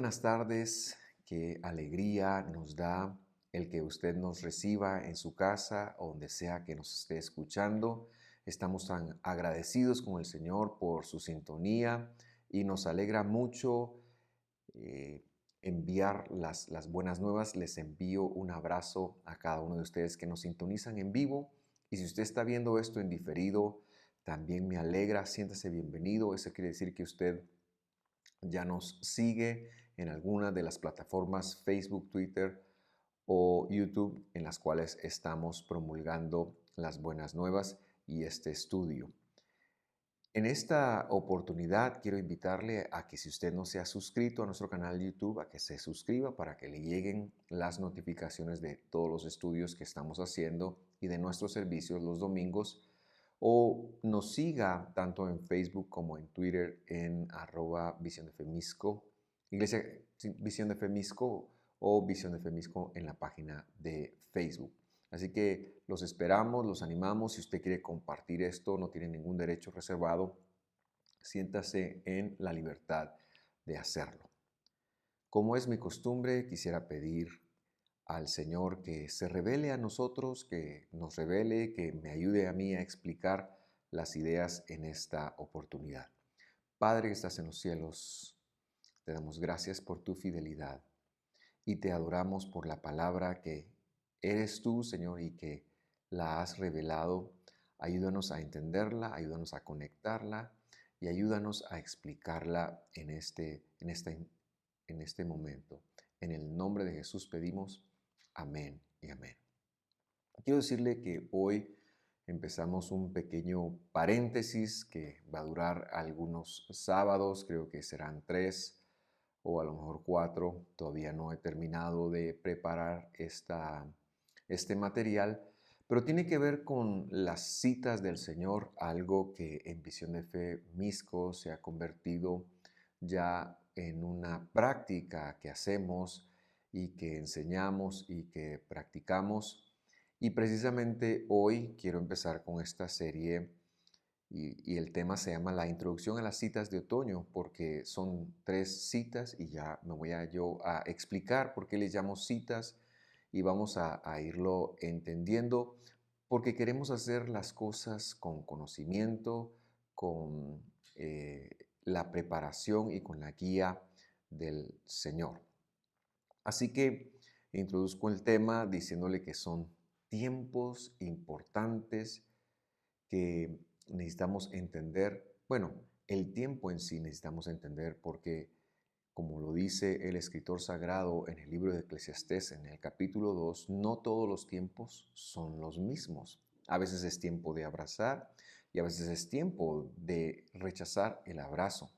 buenas tardes, qué alegría nos da el que usted nos reciba en su casa o donde sea que nos esté escuchando. Estamos tan agradecidos con el Señor por su sintonía y nos alegra mucho eh, enviar las buenas nuevas. Les envío un abrazo a cada uno de ustedes que nos sintonizan en vivo. Y si usted está viendo esto en diferido, también me alegra, siéntase bienvenido. Eso quiere decir que usted ya nos sigue en alguna de las plataformas Facebook, Twitter o YouTube en las cuales estamos promulgando las buenas nuevas y este estudio. En esta oportunidad quiero invitarle a que si usted no se ha suscrito a nuestro canal de YouTube, a que se suscriba para que le lleguen las notificaciones de todos los estudios que estamos haciendo y de nuestros servicios los domingos, o nos siga tanto en Facebook como en Twitter en @Visión de Femisco, Iglesia Visión de Femisco o Visión de Femisco en la página de Facebook. Así que los esperamos, los animamos. Si usted quiere compartir esto, no tiene ningún derecho reservado. Siéntase en la libertad de hacerlo. Como es mi costumbre, quisiera pedir al Señor que se revele a nosotros, que nos revele, que me ayude a mí a explicar las ideas en esta oportunidad. Padre que estás en los cielos, te damos gracias por tu fidelidad y te adoramos por la palabra que eres tú, Señor, y que la has revelado. Ayúdanos a entenderla, ayúdanos a conectarla y ayúdanos a explicarla en este momento. En el nombre de Jesús pedimos, amén y amén. Quiero decirle que hoy empezamos un pequeño paréntesis que va a durar algunos sábados, creo que serán 3 o a lo mejor 4. Todavía no he terminado de preparar este material, pero tiene que ver con las citas del Señor, algo que en Visión de Fe Misco se ha convertido ya en una práctica que hacemos y que enseñamos y que practicamos. Y precisamente hoy quiero empezar con esta serie y el tema se llama La introducción a las citas de otoño, porque son 3 citas y ya me voy a explicar por qué les llamo citas y vamos a irlo entendiendo, porque queremos hacer las cosas con conocimiento, con la preparación y con la guía del Señor. Así que introduzco el tema diciéndole que son tiempos importantes que necesitamos entender. Bueno, el tiempo en sí necesitamos entender porque, como lo dice el escritor sagrado en el libro de Eclesiastés, en el capítulo 2, no todos los tiempos son los mismos. A veces es tiempo de abrazar y a veces es tiempo de rechazar el abrazo.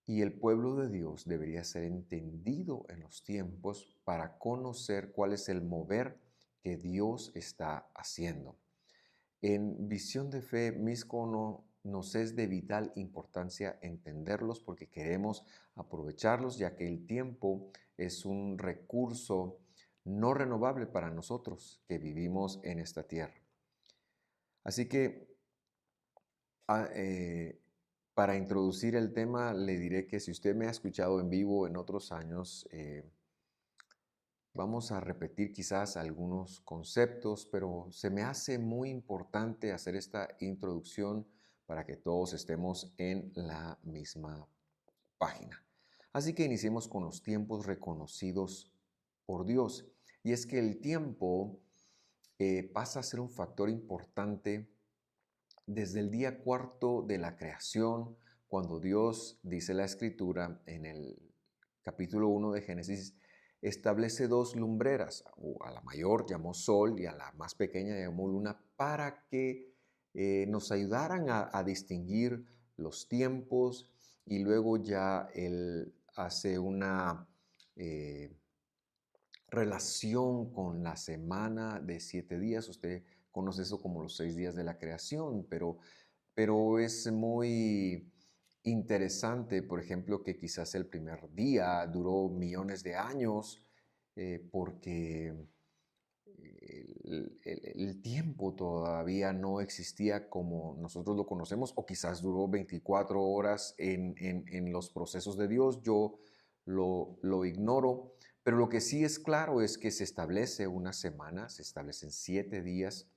Y el pueblo de Dios debería ser entendido en los tiempos para conocer cuál es el mover que Dios está haciendo. En Visión de Fe, Misco nos es de vital importancia entenderlos porque queremos aprovecharlos, ya que el tiempo es un recurso no renovable para nosotros que vivimos en esta tierra. Así que ah, eh, para introducir el tema, le diré que si usted me ha escuchado en vivo en otros años, vamos a repetir quizás algunos conceptos, pero se me hace muy importante hacer esta introducción para que todos estemos en la misma página. Así que iniciemos con los tiempos reconocidos por Dios. Y es que el tiempo pasa a ser un factor importante desde el día cuarto de la creación, cuando Dios, dice la Escritura en el capítulo 1 de Génesis, establece 2 lumbreras, a la mayor llamó sol y a la más pequeña llamó luna, para que nos ayudaran a distinguir los tiempos, y luego ya Él hace una eh, relación con la semana de 7 días. Usted conoce eso como los 6 días de la creación, pero es muy interesante, por ejemplo, que quizás el primer día duró millones de años, porque el tiempo todavía no existía como nosotros lo conocemos, o quizás duró 24 horas en los procesos de Dios. Yo lo ignoro, pero lo que sí es claro es que se establece una semana, se establecen 7 días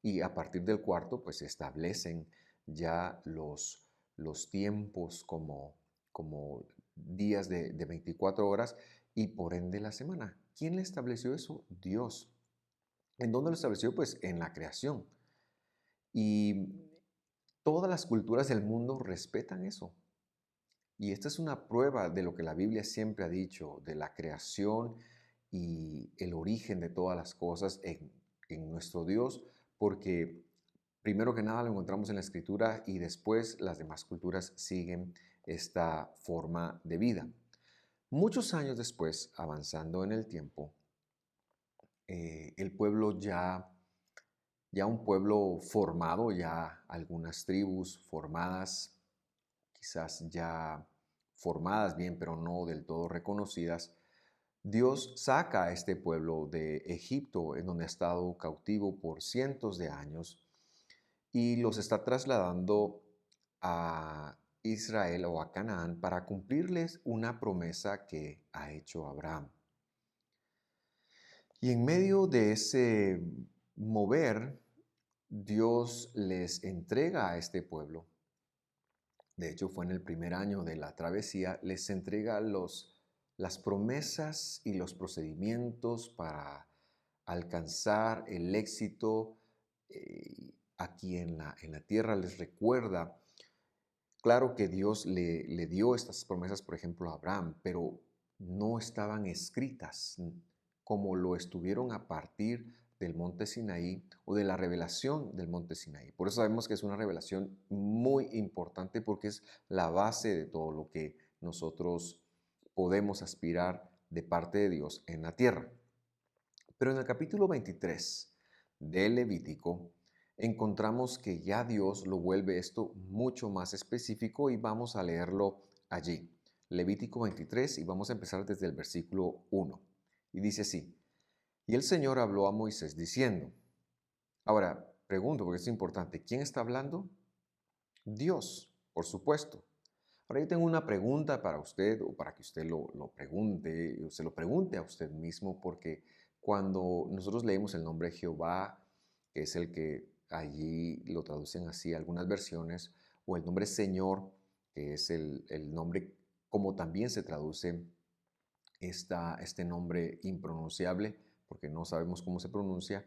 y a partir del cuarto pues se establecen ya los tiempos como días de 24 horas y por ende la semana. ¿Quién le estableció eso? Dios. ¿En dónde lo estableció? Pues en la creación. Y todas las culturas del mundo respetan eso. Y esta es una prueba de lo que la Biblia siempre ha dicho, de la creación y el origen de todas las cosas en nuestro Dios, porque primero que nada lo encontramos en la Escritura y después las demás culturas siguen esta forma de vida. Muchos años después, avanzando en el tiempo, el pueblo ya un pueblo formado, ya algunas tribus formadas, quizás ya formadas bien, pero no del todo reconocidas, Dios saca a este pueblo de Egipto, en donde ha estado cautivo por cientos de años, y los está trasladando a Israel o a Canaán para cumplirles una promesa que ha hecho Abraham. Y en medio de ese mover, Dios les entrega a este pueblo. De hecho, fue en el primer año de la travesía, les entrega las promesas y los procedimientos para alcanzar el éxito aquí en la tierra. Les recuerda, claro que Dios le dio estas promesas, por ejemplo, a Abraham, pero no estaban escritas como lo estuvieron a partir del monte Sinaí o de la revelación del monte Sinaí. Por eso sabemos que es una revelación muy importante porque es la base de todo lo que nosotros podemos aspirar de parte de Dios en la tierra. Pero en el capítulo 23 de Levítico encontramos que ya Dios lo vuelve esto mucho más específico y vamos a leerlo allí. Levítico 23 y vamos a empezar desde el versículo 1. Y dice así: y el Señor habló a Moisés diciendo. Ahora, pregunto porque es importante, ¿quién está hablando? Dios, por supuesto. Ahora yo tengo una pregunta para usted o para que usted lo pregunte, o se lo pregunte a usted mismo, porque cuando nosotros leemos el nombre Jehová, que es el que allí lo traducen así algunas versiones, o el nombre Señor, que es el nombre como también se traduce este nombre impronunciable, porque no sabemos cómo se pronuncia,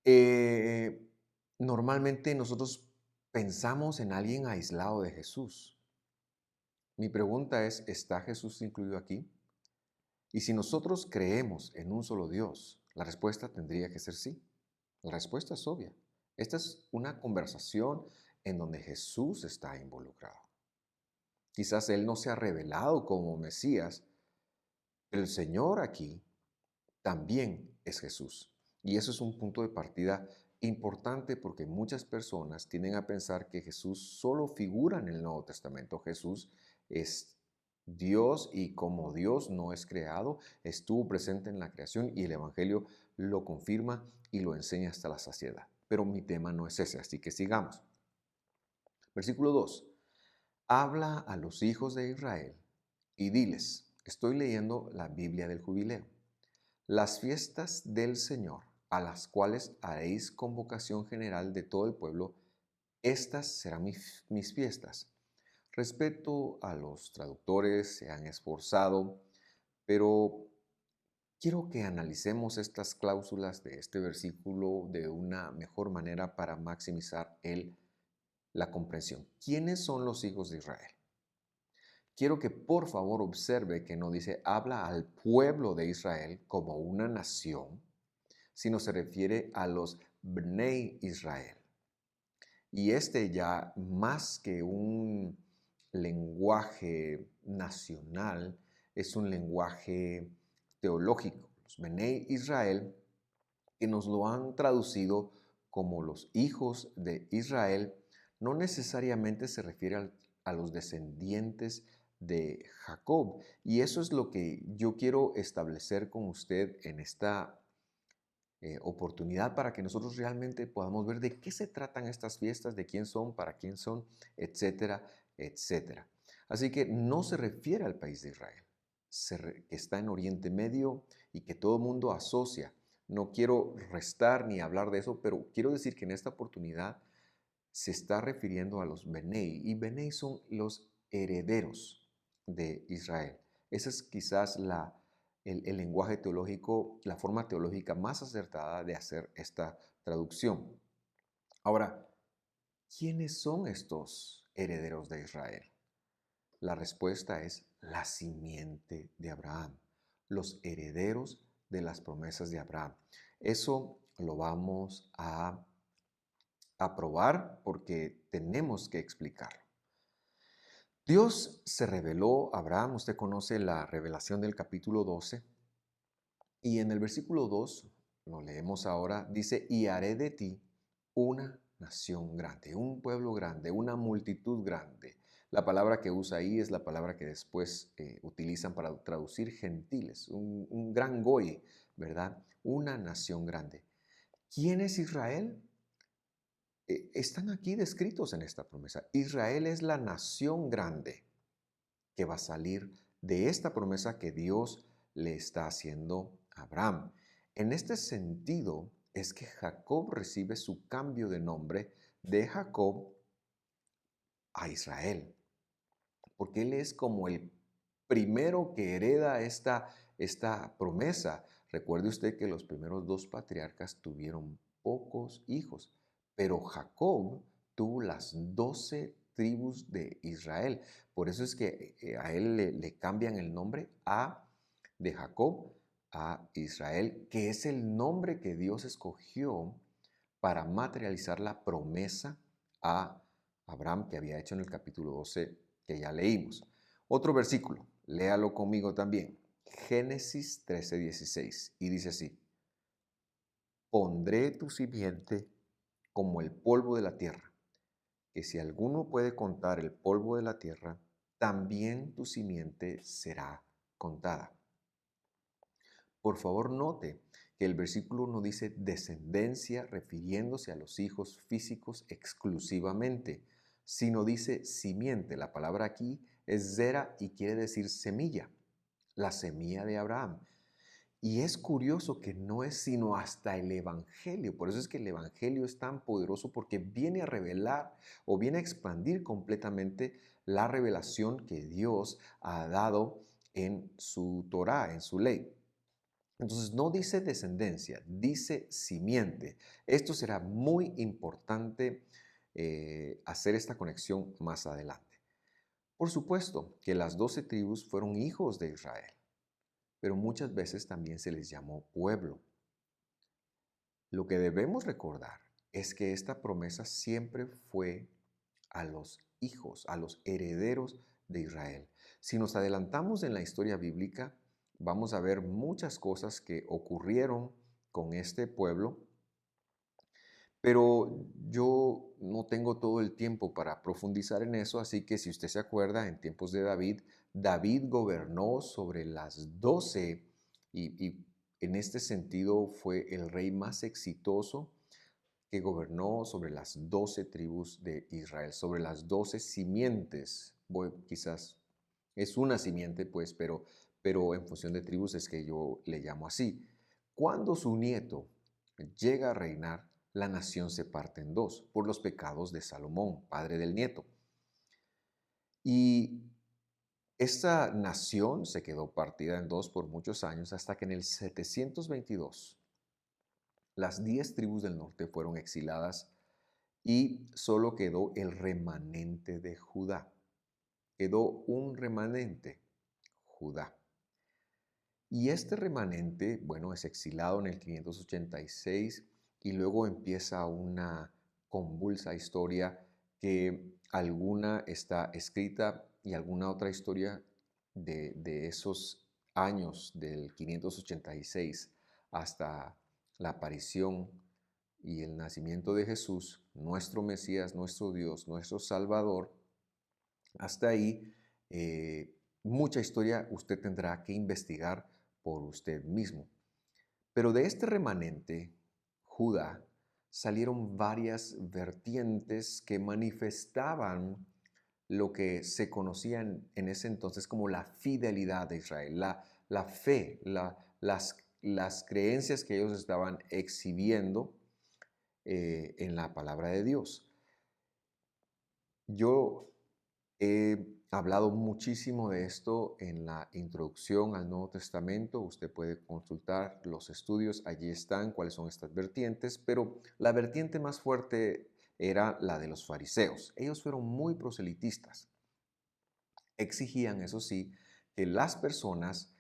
eh, normalmente nosotros pensamos en alguien aislado de Jesús. Mi pregunta es, ¿está Jesús incluido aquí? Y si nosotros creemos en un solo Dios, la respuesta tendría que ser sí. La respuesta es obvia. Esta es una conversación en donde Jesús está involucrado. Quizás Él no se ha revelado como Mesías, pero el Señor aquí también es Jesús. Y eso es un punto de partida importante porque muchas personas tienden a pensar que Jesús solo figura en el Nuevo Testamento. Jesús es Dios y como Dios no es creado, estuvo presente en la creación y el Evangelio lo confirma y lo enseña hasta la saciedad. Pero mi tema no es ese, así que sigamos. Versículo 2. Habla a los hijos de Israel y diles, estoy leyendo la Biblia del Jubileo. Las fiestas del Señor, a las cuales haréis convocación general de todo el pueblo, estas serán mis fiestas. Respeto a los traductores, se han esforzado, pero quiero que analicemos estas cláusulas de este versículo de una mejor manera para maximizar la comprensión. ¿Quiénes son los hijos de Israel? Quiero que por favor observe que no dice habla al pueblo de Israel como una nación, sino se refiere a los Bnei Israel. Y este ya más que un lenguaje nacional, es un lenguaje teológico. Los Bnei Israel, que nos lo han traducido como los hijos de Israel, no necesariamente se refiere a los descendientes de Jacob. Y eso es lo que yo quiero establecer con usted en esta oportunidad para que nosotros realmente podamos ver de qué se tratan estas fiestas, de quién son, para quién son, etcétera, etcétera. Así que no se refiere al país de Israel. que está en Oriente Medio y que todo el mundo asocia. No quiero restar ni hablar de eso, pero quiero decir que en esta oportunidad se está refiriendo a los Benei, y Benei son los herederos de Israel. Esa es quizás el lenguaje teológico, la forma teológica más acertada de hacer esta traducción. Ahora, ¿quiénes son estos herederos de Israel? La respuesta es la simiente de Abraham, los herederos de las promesas de Abraham. Eso lo vamos a probar porque tenemos que explicarlo. Dios se reveló a Abraham, usted conoce la revelación del capítulo 12, y en el versículo 2, lo leemos ahora, dice, y haré de ti una nación grande, un pueblo grande, una multitud grande. La palabra que usa ahí es la palabra que después utilizan para traducir gentiles, un gran goy, ¿verdad? Una nación grande. ¿Quién es Israel? Están aquí descritos en esta promesa. Israel es la nación grande que va a salir de esta promesa que Dios le está haciendo a Abraham. En este sentido es que Jacob recibe su cambio de nombre de Jacob a Israel, porque él es como el primero que hereda esta promesa. Recuerde usted que los primeros dos patriarcas tuvieron pocos hijos, pero Jacob tuvo las 12 tribus de Israel. Por eso es que a él le cambian el nombre de Jacob a Israel, que es el nombre que Dios escogió para materializar la promesa a Abraham que había hecho en el capítulo 12 que ya leímos. Otro versículo, léalo conmigo también. Génesis 13:16 y dice así: pondré tu simiente como el polvo de la tierra, que si alguno puede contar el polvo de la tierra, también tu simiente será contada. Por favor, note que el versículo no dice descendencia refiriéndose a los hijos físicos exclusivamente, sino dice simiente. La palabra aquí es zera y quiere decir semilla, la semilla de Abraham. Y es curioso que no es sino hasta el Evangelio. Por eso es que el Evangelio es tan poderoso, porque viene a revelar o viene a expandir completamente la revelación que Dios ha dado en su Torá, en su ley. Entonces no dice descendencia, dice simiente. Esto será muy importante hacer esta conexión más adelante. Por supuesto que las 12 tribus fueron hijos de Israel, pero muchas veces también se les llamó pueblo. Lo que debemos recordar es que esta promesa siempre fue a los hijos, a los herederos de Israel. Si nos adelantamos en la historia bíblica, vamos a ver muchas cosas que ocurrieron con este pueblo, pero yo no tengo todo el tiempo para profundizar en eso, así que si usted se acuerda, en tiempos de David, David gobernó sobre las 12 y en este sentido fue el rey más exitoso que gobernó sobre las 12 tribus de Israel, sobre las 12 simientes. Quizás es una simiente, pues, pero en función de tribus es que yo le llamo así. Cuando su nieto llega a reinar, la nación se parte en dos por los pecados de Salomón, padre del nieto. Y esta nación se quedó partida en dos por muchos años hasta que en el 722 las 10 tribus del norte fueron exiladas y solo quedó el remanente de Judá. Quedó un remanente, Judá. Y este remanente, bueno, es exilado en el 586 y luego empieza una convulsa historia que alguna está escrita y alguna otra historia de esos años del 586 hasta la aparición y el nacimiento de Jesús, nuestro Mesías, nuestro Dios, nuestro Salvador. Hasta ahí, mucha historia usted tendrá que investigar por usted mismo. Pero de este remanente, Judá, salieron varias vertientes que manifestaban lo que se conocía en ese entonces como la fidelidad de Israel, la fe, las creencias que ellos estaban exhibiendo en la palabra de Dios. Yo he hablado muchísimo de esto en la introducción al Nuevo Testamento. Usted puede consultar los estudios, allí están cuáles son estas vertientes, pero la vertiente más fuerte era la de los fariseos. Ellos fueron muy proselitistas. Exigían, eso sí, que las personas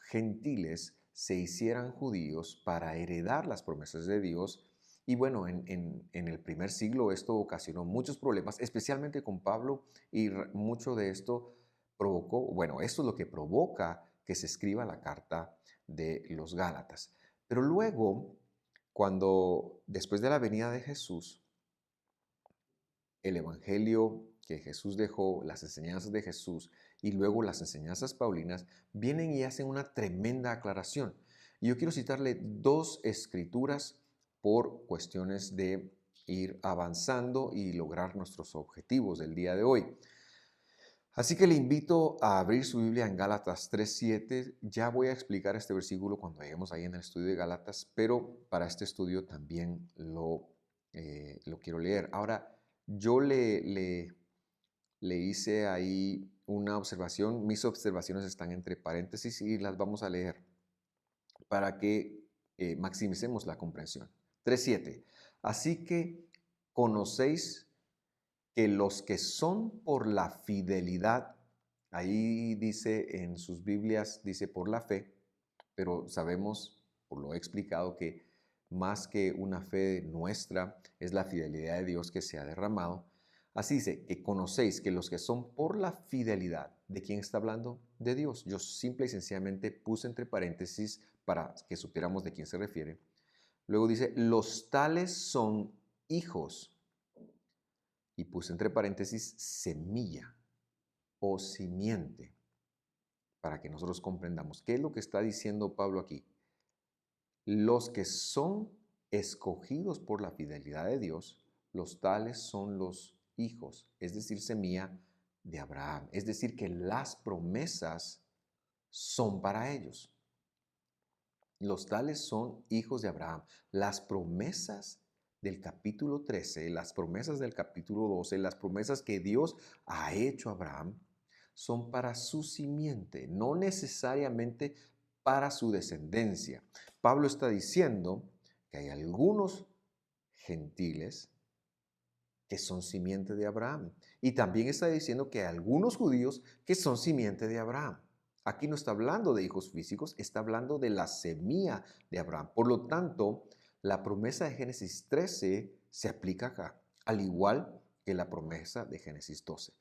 gentiles se hicieran judíos para heredar las promesas de Dios. Y bueno, en el primer siglo esto ocasionó muchos problemas, especialmente con Pablo, y mucho de esto provocó, bueno, esto es lo que provoca que se escriba la carta de los Gálatas. Pero luego, después de la venida de Jesús, el evangelio que Jesús dejó, las enseñanzas de Jesús y luego las enseñanzas paulinas, vienen y hacen una tremenda aclaración. Y yo quiero citarle dos escrituras por cuestiones de ir avanzando y lograr nuestros objetivos del día de hoy. Así que le invito a abrir su Biblia en Gálatas 3:7. Ya voy a explicar este versículo cuando lleguemos ahí en el estudio de Gálatas, pero para este estudio también lo quiero leer. Ahora, yo le hice ahí una observación. Mis observaciones están entre paréntesis y las vamos a leer para que maximicemos la comprensión. 3:7. Así que conocéis que los que son por la fidelidad, ahí dice en sus Biblias, dice por la fe, pero sabemos, por lo he explicado, que más que una fe nuestra, es la fidelidad de Dios que se ha derramado. Así dice, que conocéis que los que son por la fidelidad, ¿de quién está hablando? De Dios. Yo simple y sencillamente puse entre paréntesis para que supiéramos de quién se refiere. Luego dice, los tales son hijos. Y puse entre paréntesis semilla o simiente para que nosotros comprendamos. ¿Qué es lo que está diciendo Pablo aquí? Los que son escogidos por la fidelidad de Dios, los tales son los hijos, es decir, semilla de Abraham. Es decir, que las promesas son para ellos. Los tales son hijos de Abraham. Las promesas del capítulo 13, las promesas del capítulo 12, las promesas que Dios ha hecho a Abraham, son para su simiente, no necesariamente para su descendencia. Pablo está diciendo que hay algunos gentiles que son simiente de Abraham. Y también está diciendo que hay algunos judíos que son simiente de Abraham. Aquí no está hablando de hijos físicos, está hablando de la semilla de Abraham. Por lo tanto, la promesa de Génesis 13 se aplica acá, al igual que la promesa de Génesis 12.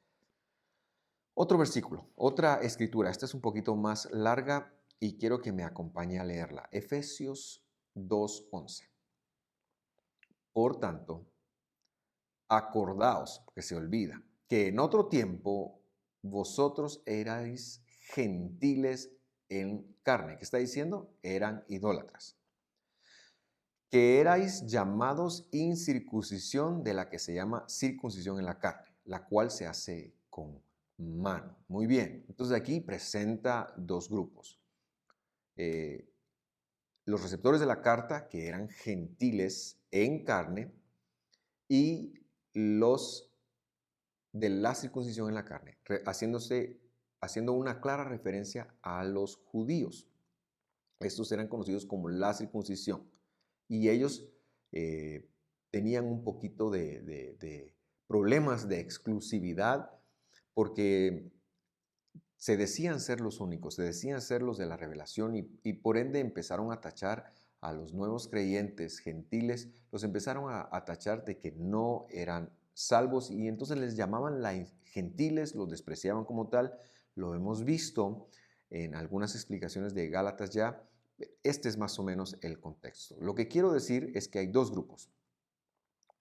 Otro versículo, otra escritura. Esta es un poquito más larga y quiero que me acompañe a leerla. Efesios 2:11. Por tanto, acordaos, porque se olvida, que en otro tiempo vosotros erais gentiles en carne. ¿Qué está diciendo? Eran idólatras. Que erais llamados incircuncisión de la que se llama circuncisión en la carne, la cual se hace con mano. Muy bien, entonces aquí presenta dos grupos. Los receptores de la carta, que eran gentiles en carne, y los de la circuncisión en la carne, haciendo una clara referencia a los judíos. Estos eran conocidos como la circuncisión y ellos tenían un poquito de problemas de exclusividad porque se decían ser los únicos, se decían ser los de la revelación y por ende empezaron a tachar a los nuevos creyentes gentiles, los empezaron a tachar de que no eran salvos y entonces les llamaban gentiles, los despreciaban como tal. Lo hemos visto en algunas explicaciones de Gálatas ya. Este es más o menos el contexto. Lo que quiero decir es que hay dos grupos.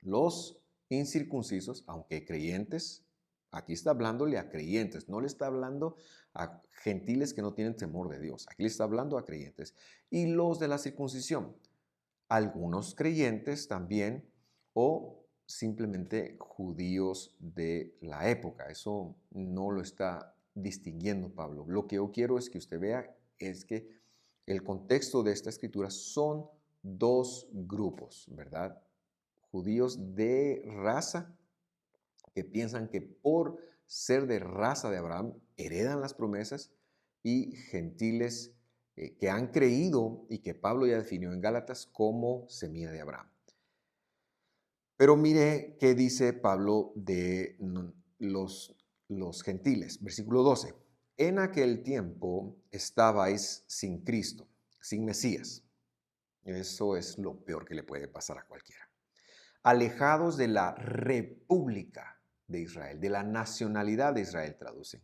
Los incircuncisos, aunque creyentes, aquí está hablándole a creyentes, no le está hablando a gentiles que no tienen temor de Dios. Aquí le está hablando a creyentes. Y los de la circuncisión, algunos creyentes también, o simplemente judíos de la época. Eso no lo está distinguiendo Pablo. Lo que yo quiero es que usted vea es que el contexto de esta escritura son dos grupos, ¿verdad? Judíos de raza que piensan que por ser de raza de Abraham heredan las promesas y gentiles que han creído y que Pablo ya definió en Gálatas como semilla de Abraham. Pero mire qué dice Pablo de los gentiles, versículo 12. En aquel tiempo estabais sin Cristo, sin Mesías. Eso es lo peor que le puede pasar a cualquiera. Alejados de la república de Israel, de la nacionalidad de Israel, traducen,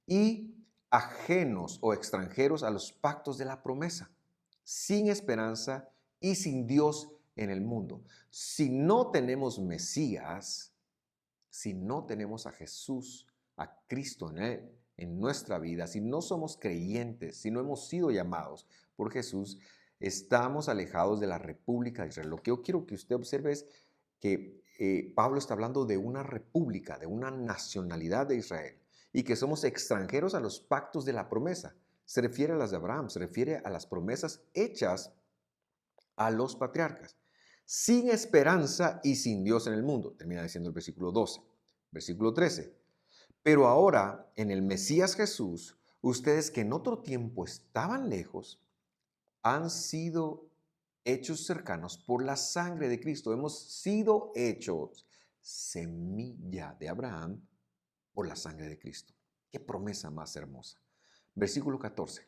y ajenos o extranjeros a los pactos de la promesa, sin esperanza y sin Dios en el mundo. Si no tenemos Mesías, si no tenemos a Jesús, a Cristo en nuestra vida, si no somos creyentes, si no hemos sido llamados por Jesús, estamos alejados de la república de Israel. Lo que yo quiero que usted observe es que Pablo está hablando de una república, de una nacionalidad de Israel, y que somos extranjeros a los pactos de la promesa. Se refiere a las de Abraham, se refiere a las promesas hechas a los patriarcas, sin esperanza y sin Dios en el mundo. Termina diciendo el versículo 12. Versículo 13. Pero ahora, en el Mesías Jesús, ustedes que en otro tiempo estaban lejos, han sido hechos cercanos por la sangre de Cristo. Hemos sido hechos semilla de Abraham por la sangre de Cristo. Qué promesa más hermosa. Versículo 14.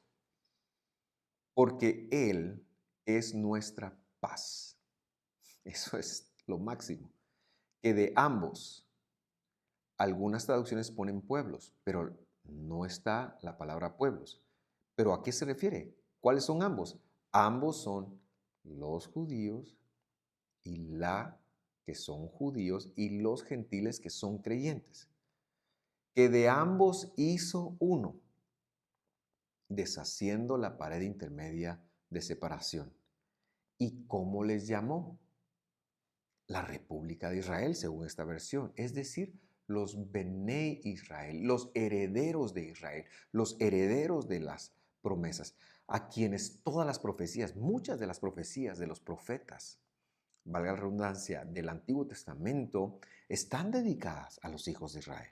Porque Él es nuestra paz. Eso es lo máximo. Que de ambos, algunas traducciones ponen pueblos, pero no está la palabra pueblos. ¿Pero a qué se refiere? ¿Cuáles son ambos? Ambos son los judíos y la que son judíos y los gentiles que son creyentes. Que de ambos hizo uno, deshaciendo la pared intermedia de separación. ¿Y cómo les llamó? La República de Israel, según esta versión. Es decir, los Bené Israel, los herederos de Israel, los herederos de las promesas, a quienes todas las profecías, muchas de las profecías de los profetas, valga la redundancia, del Antiguo Testamento, están dedicadas a los hijos de Israel.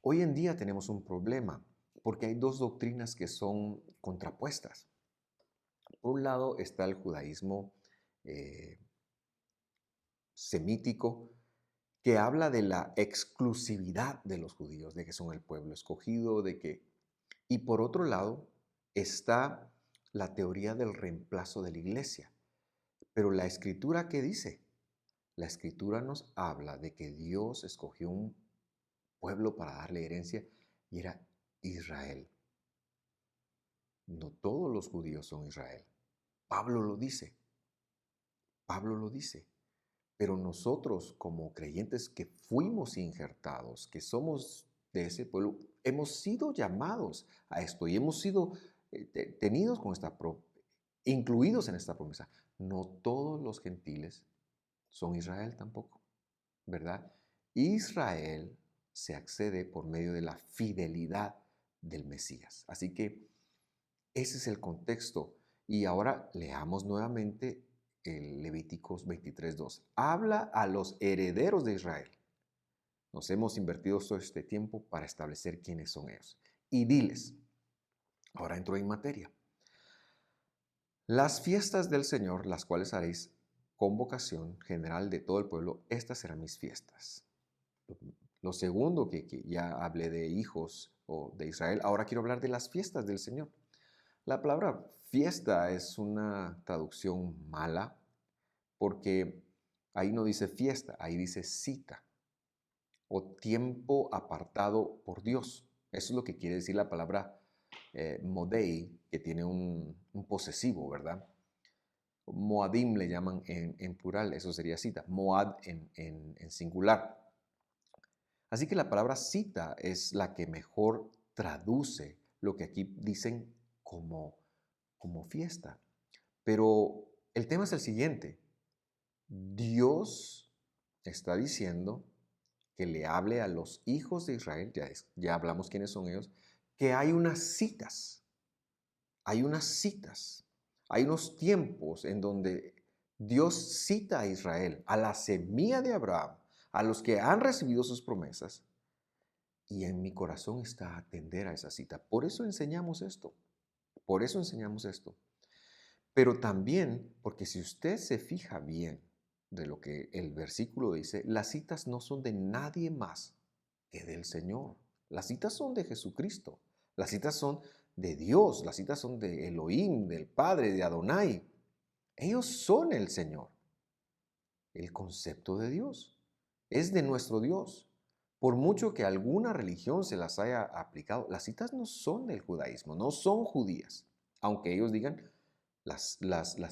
Hoy en día tenemos un problema porque hay dos doctrinas que son contrapuestas. Por un lado está el judaísmo semítico que habla de la exclusividad de los judíos, de que son el pueblo escogido, de que... Y por otro lado está la teoría del reemplazo de la iglesia. Pero la escritura, ¿qué dice? La escritura nos habla de que Dios escogió un pueblo para darle herencia y era Israel. No todos los judíos son Israel. Pablo lo dice. Pablo lo dice. Pero nosotros como creyentes que fuimos injertados, que somos de ese pueblo, hemos sido llamados a esto y hemos sido tenidos con incluidos en esta promesa. No todos los gentiles son Israel tampoco, ¿verdad? Israel se accede por medio de la fidelidad del Mesías. Así que ese es el contexto. Y ahora leamos nuevamente el Levíticos 23:2. Habla a los herederos de Israel. Nos hemos invertido todo este tiempo para establecer quiénes son ellos. Y diles, ahora entro en materia. Las fiestas del Señor, las cuales haréis convocación general de todo el pueblo, estas serán mis fiestas. Lo segundo que ya hablé de hijos o de Israel, ahora quiero hablar de las fiestas del Señor. La palabra fiesta es una traducción mala porque ahí no dice fiesta, ahí dice cita o tiempo apartado por Dios. Eso es lo que quiere decir la palabra modei, que tiene un posesivo, ¿verdad? Moadim le llaman en plural, eso sería cita. Moad en singular. Así que la palabra cita es la que mejor traduce lo que aquí dicen como fiesta. Pero el tema es el siguiente. Dios está diciendo que le hable a los hijos de Israel, ya hablamos quiénes son ellos, que hay unas citas, hay unos tiempos en donde Dios cita a Israel, a la semilla de Abraham, a los que han recibido sus promesas, y en mi corazón está atender a esa cita. Por eso enseñamos esto, por eso enseñamos esto. Pero también, porque si usted se fija bien de lo que el versículo dice, las citas no son de nadie más que del Señor. Las citas son de Jesucristo. Las citas son de Dios. Las citas son de Elohim, del Padre, de Adonai. Ellos son el Señor. El concepto de Dios es de nuestro Dios. Por mucho que alguna religión se las haya aplicado, las citas no son del judaísmo, no son judías. Aunque ellos digan las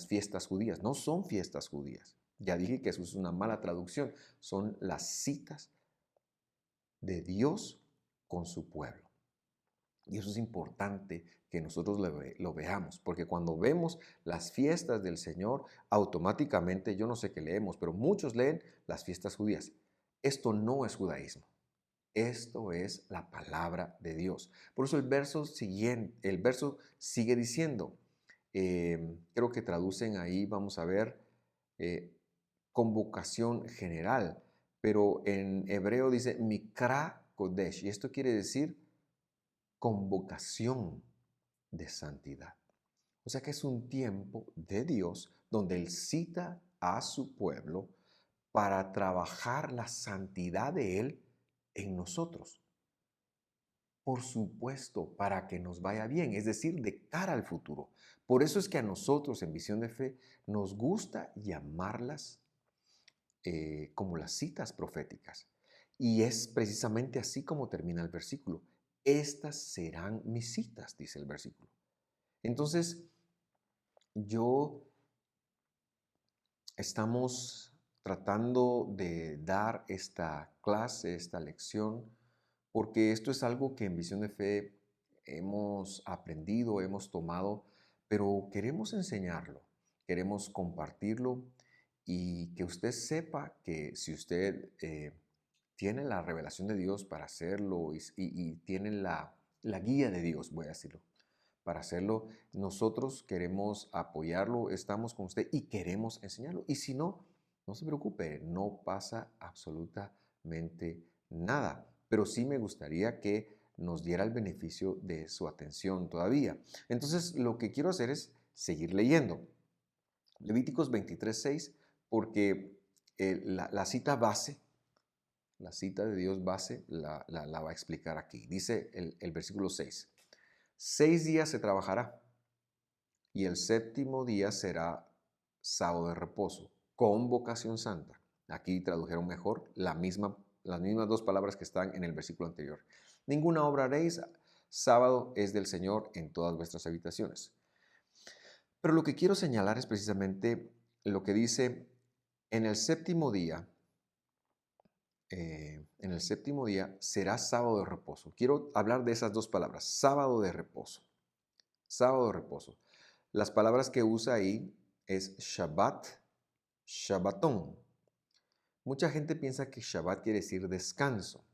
fiestas judías, no son fiestas judías. Ya dije que eso es una mala traducción. Son las citas de Dios con su pueblo. Y eso es importante que nosotros lo veamos, porque cuando vemos las fiestas del Señor, automáticamente, yo no sé qué leemos, pero muchos leen las fiestas judías. Esto no es judaísmo. Esto es la palabra de Dios. Por eso el verso sigue diciendo, creo que traducen ahí, vamos a ver, eh, convocación general, pero en hebreo dice Mikra Kodesh, y esto quiere decir convocación de santidad. O sea que es un tiempo de Dios donde Él cita a su pueblo para trabajar la santidad de Él en nosotros. Por supuesto, para que nos vaya bien, es decir, de cara al futuro. Por eso es que a nosotros en Visión de Fe nos gusta llamarlas como las citas proféticas. Y es precisamente así como termina el versículo. Estas serán mis citas, dice el versículo. Entonces, yo estamos tratando de dar esta clase, esta lección, porque esto es algo que en Visión de Fe hemos aprendido, hemos tomado, pero queremos enseñarlo, queremos compartirlo y que usted sepa que si usted tiene la revelación de Dios para hacerlo y tiene la guía de Dios, voy a decirlo, para hacerlo, nosotros queremos apoyarlo, estamos con usted y queremos enseñarlo. Y si no, no se preocupe, no pasa absolutamente nada. Pero sí me gustaría que nos diera el beneficio de su atención todavía. Entonces, lo que quiero hacer es seguir leyendo. Levíticos 23:6, porque la cita base, la cita de Dios base, la va a explicar aquí. Dice el versículo 6. 6 días se trabajará y el séptimo día será sábado de reposo, convocación santa. Aquí tradujeron mejor las mismas dos palabras que están en el versículo anterior. Ninguna obra haréis, sábado es del Señor en todas vuestras habitaciones. Pero lo que quiero señalar es precisamente lo que dice en el séptimo día. En el séptimo día será sábado de reposo. Quiero hablar de esas dos palabras, sábado de reposo. Sábado de reposo. Las palabras que usa ahí es Shabbat, Shabbatón. Mucha gente piensa que Shabbat quiere decir descanso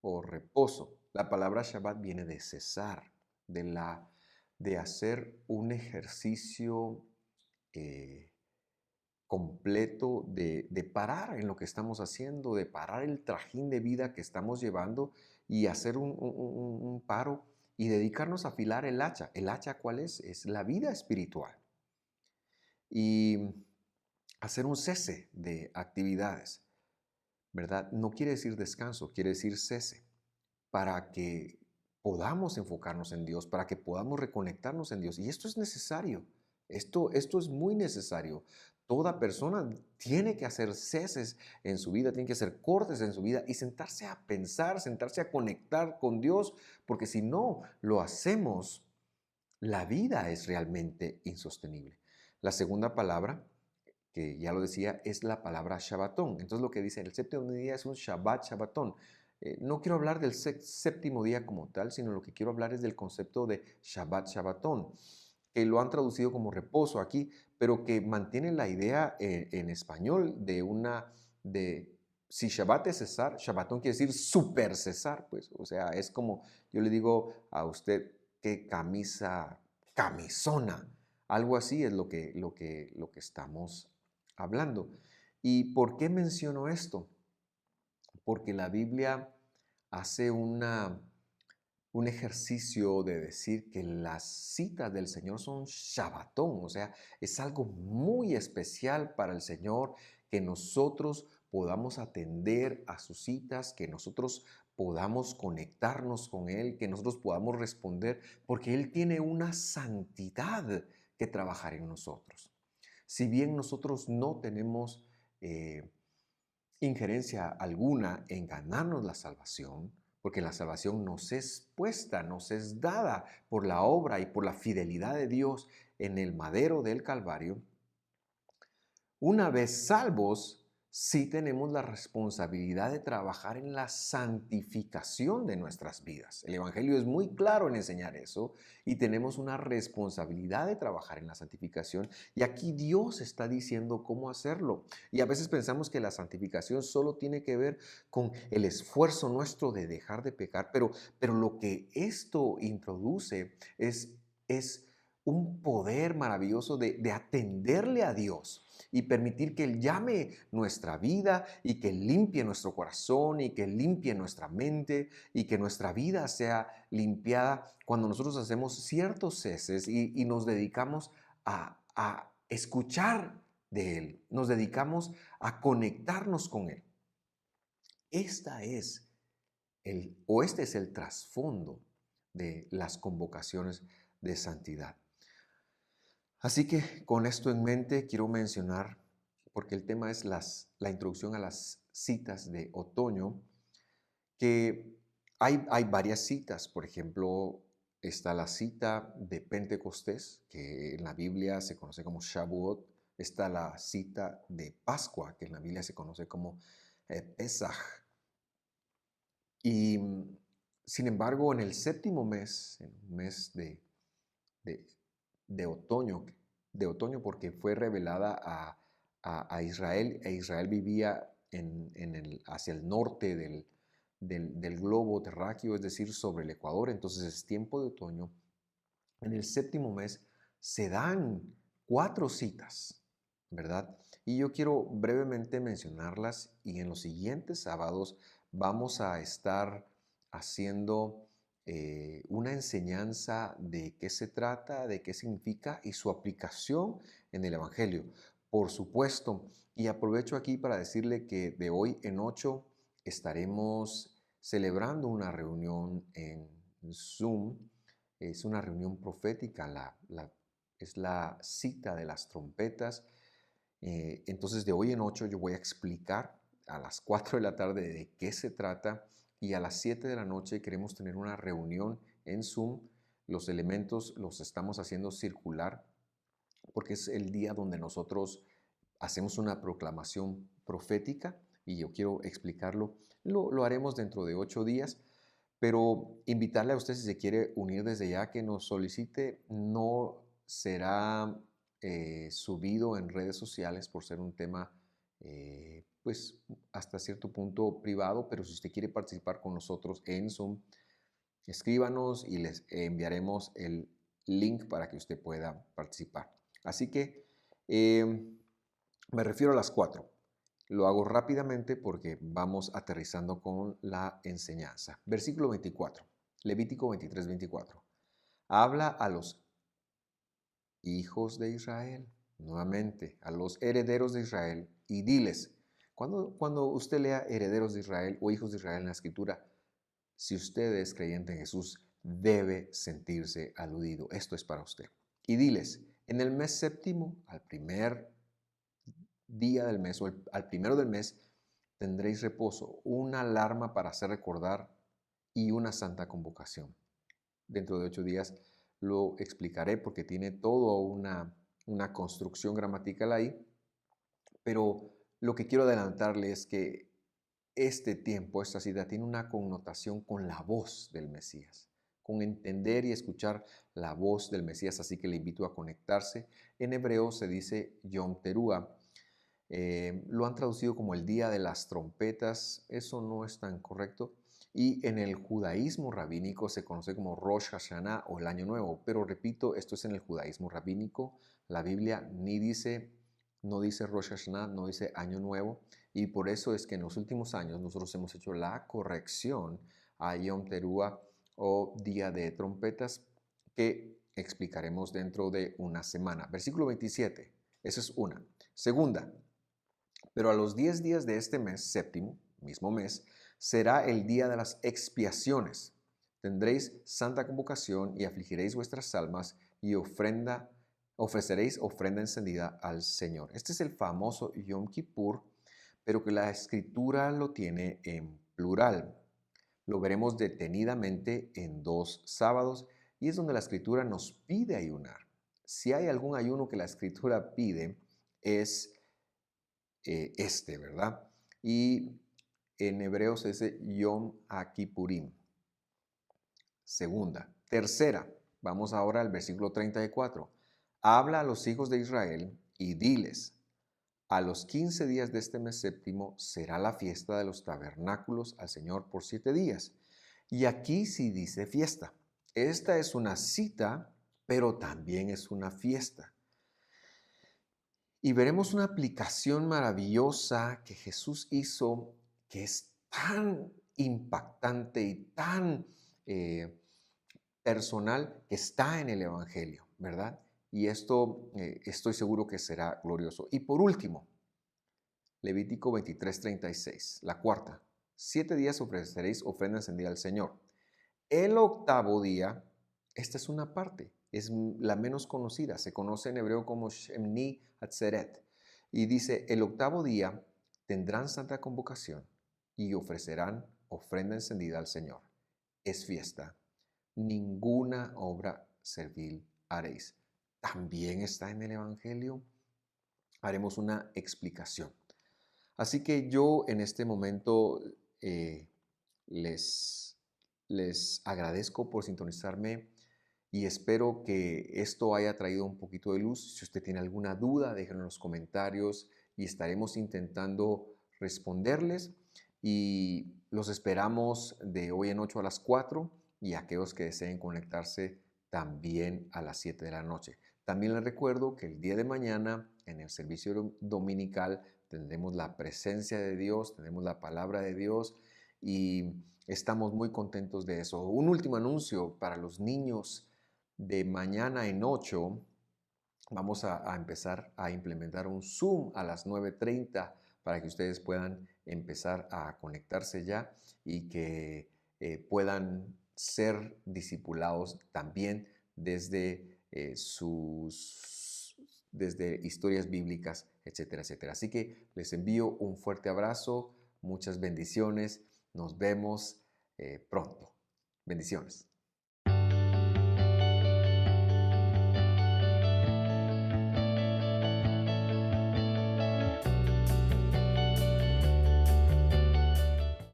o reposo. La palabra Shabbat viene de cesar, de hacer un ejercicio completo de parar en lo que estamos haciendo, de parar el trajín de vida que estamos llevando y hacer un paro y dedicarnos a afilar el hacha. ¿El hacha cuál es? Es la vida espiritual. Y hacer un cese de actividades, ¿verdad? No quiere decir descanso, quiere decir cese, para que podamos enfocarnos en Dios, para que podamos reconectarnos en Dios. Y esto es necesario, esto es muy necesario. Toda persona tiene que hacer ceses en su vida, tiene que hacer cortes en su vida y sentarse a pensar, sentarse a conectar con Dios, porque si no lo hacemos, la vida es realmente insostenible. La segunda palabra, que ya lo decía, es la palabra Shabbatón. Entonces lo que dice el séptimo día es un Shabbat, Shabbatón. No quiero hablar del séptimo día como tal, sino lo que quiero hablar es del concepto de Shabbat, Shabbatón, que lo han traducido como reposo aquí, pero que mantiene la idea en español de una de si Shabbat es cesar, Shabbatón quiere decir super cesar, pues, o sea, es como yo le digo a usted, qué camisa, camisona, algo así es lo que estamos hablando. ¿Y por qué menciono esto? Porque la Biblia hace un ejercicio de decir que las citas del Señor son Shabbatón, o sea, es algo muy especial para el Señor que nosotros podamos atender a sus citas, que nosotros podamos conectarnos con Él, que nosotros podamos responder, porque Él tiene una santidad que trabajar en nosotros. Si bien nosotros no tenemos injerencia alguna en ganarnos la salvación, porque la salvación nos es puesta, nos es dada por la obra y por la fidelidad de Dios en el madero del Calvario. Una vez salvos, sí tenemos la responsabilidad de trabajar en la santificación de nuestras vidas. El Evangelio es muy claro en enseñar eso y tenemos una responsabilidad de trabajar en la santificación. Y aquí Dios está diciendo cómo hacerlo. Y a veces pensamos que la santificación solo tiene que ver con el esfuerzo nuestro de dejar de pecar, pero lo que esto introduce es un poder maravilloso de atenderle a Dios y permitir que Él llame nuestra vida y que limpie nuestro corazón y que limpie nuestra mente y que nuestra vida sea limpiada cuando nosotros hacemos ciertos ceses y nos dedicamos a escuchar de Él, nos dedicamos a conectarnos con Él. Este es el trasfondo de las convocaciones de santidad. Así que con esto en mente quiero mencionar, porque el tema es la introducción a las citas de otoño, que hay varias citas. Por ejemplo, está la cita de Pentecostés, que en la Biblia se conoce como Shavuot. Está la cita de Pascua, que en la Biblia se conoce como Pesaj. Y sin embargo, en el séptimo mes, en el mes de, de otoño, porque fue revelada a Israel, e Israel vivía hacia el norte del globo terráqueo, es decir, sobre el Ecuador. Entonces es tiempo de otoño. En el séptimo mes se dan 4 citas, ¿verdad? Y yo quiero brevemente mencionarlas, y en los siguientes sábados vamos a estar haciendo una enseñanza de qué se trata, de qué significa y su aplicación en el Evangelio. Por supuesto, y aprovecho aquí para decirle que de hoy en 8 estaremos celebrando una reunión en Zoom. Es una reunión profética, es la cita de las trompetas. Entonces, de hoy en 8 yo voy a explicar a las 4 de la tarde de qué se trata, y a las 7 de la noche queremos tener una reunión en Zoom. Los elementos los estamos haciendo circular porque es el día donde nosotros hacemos una proclamación profética, y yo quiero explicarlo. Lo haremos dentro de 8 días, pero invitarle a usted, si se quiere unir desde ya, que nos solicite. No será subido en redes sociales por ser un tema, pues, hasta cierto punto privado, pero si usted quiere participar con nosotros en Zoom, escríbanos y les enviaremos el link para que usted pueda participar. Así que me refiero a las 4. Lo hago rápidamente porque vamos aterrizando con la enseñanza. Versículo 24, Levítico 23, 24. Habla a los hijos de Israel, nuevamente, a los herederos de Israel, y diles, cuando usted lea herederos de Israel o hijos de Israel en la Escritura, si usted es creyente en Jesús, debe sentirse aludido. Esto es para usted. Y diles, en el mes séptimo, al primer día del mes o al primero del mes, tendréis reposo, una alarma para hacer recordar y una santa convocación. Dentro de 8 días lo explicaré porque tiene toda una construcción gramatical ahí, pero lo que quiero adelantarle es que este tiempo, esta cita, tiene una connotación con la voz del Mesías, con entender y escuchar la voz del Mesías, así que le invito a conectarse. En hebreo se dice Yom Teruah. Lo han traducido como el Día de las Trompetas. Eso no es tan correcto. Y en el judaísmo rabínico se conoce como Rosh Hashanah o el Año Nuevo. Pero repito, esto es en el judaísmo rabínico. La Biblia no dice Rosh Hashanah, no dice Año Nuevo. Y por eso es que en los últimos años nosotros hemos hecho la corrección a Yom Teruah o Día de Trompetas, que explicaremos dentro de una semana. Versículo 27. Esa es una. Segunda, pero a los 10 días de este mes, séptimo, mismo mes, será el día de las expiaciones. Tendréis santa convocación y afligiréis vuestras almas y ofreceréis ofrenda encendida al Señor. Este es el famoso Yom Kippur, pero que la escritura lo tiene en plural. Lo veremos detenidamente en 2 sábados y es donde la escritura nos pide ayunar. Si hay algún ayuno que la escritura pide, es ¿verdad? Y en hebreos es Yom Kippurim. Segunda. Tercera, vamos ahora al versículo 34. Habla a los hijos de Israel y diles, a los 15 días de este mes séptimo será la fiesta de los tabernáculos al Señor por 7 días. Y aquí sí dice fiesta. Esta es una cita, pero también es una fiesta. Y veremos una aplicación maravillosa que Jesús hizo, que es tan impactante y tan personal, que está en el Evangelio, ¿verdad? Y esto estoy seguro que será glorioso. Y por último, Levítico 23:36, la cuarta. 7 días ofreceréis ofrenda encendida al Señor. El octavo día, esta es una parte, es la menos conocida, se conoce en hebreo como Shemini Atzeret, y dice, el octavo día tendrán santa convocación y ofrecerán ofrenda encendida al Señor. Es fiesta, ninguna obra servil haréis. También está en el Evangelio, haremos una explicación. Así que yo en este momento les agradezco por sintonizarme y espero que esto haya traído un poquito de luz. Si usted tiene alguna duda, déjenlo en los comentarios y estaremos intentando responderles. Y los esperamos de hoy en 8 a las 4 y aquellos que deseen conectarse también a las 7 de la noche. También les recuerdo que el día de mañana en el servicio dominical tendremos la presencia de Dios, tendremos la palabra de Dios y estamos muy contentos de eso. Un último anuncio para los niños de mañana en 8. Vamos a empezar a implementar un Zoom a las 9:30 para que ustedes puedan empezar a conectarse ya y que puedan ser discipulados también desde desde historias bíblicas, etcétera, etcétera. Así que les envío un fuerte abrazo, muchas bendiciones. Nos vemos pronto. Bendiciones.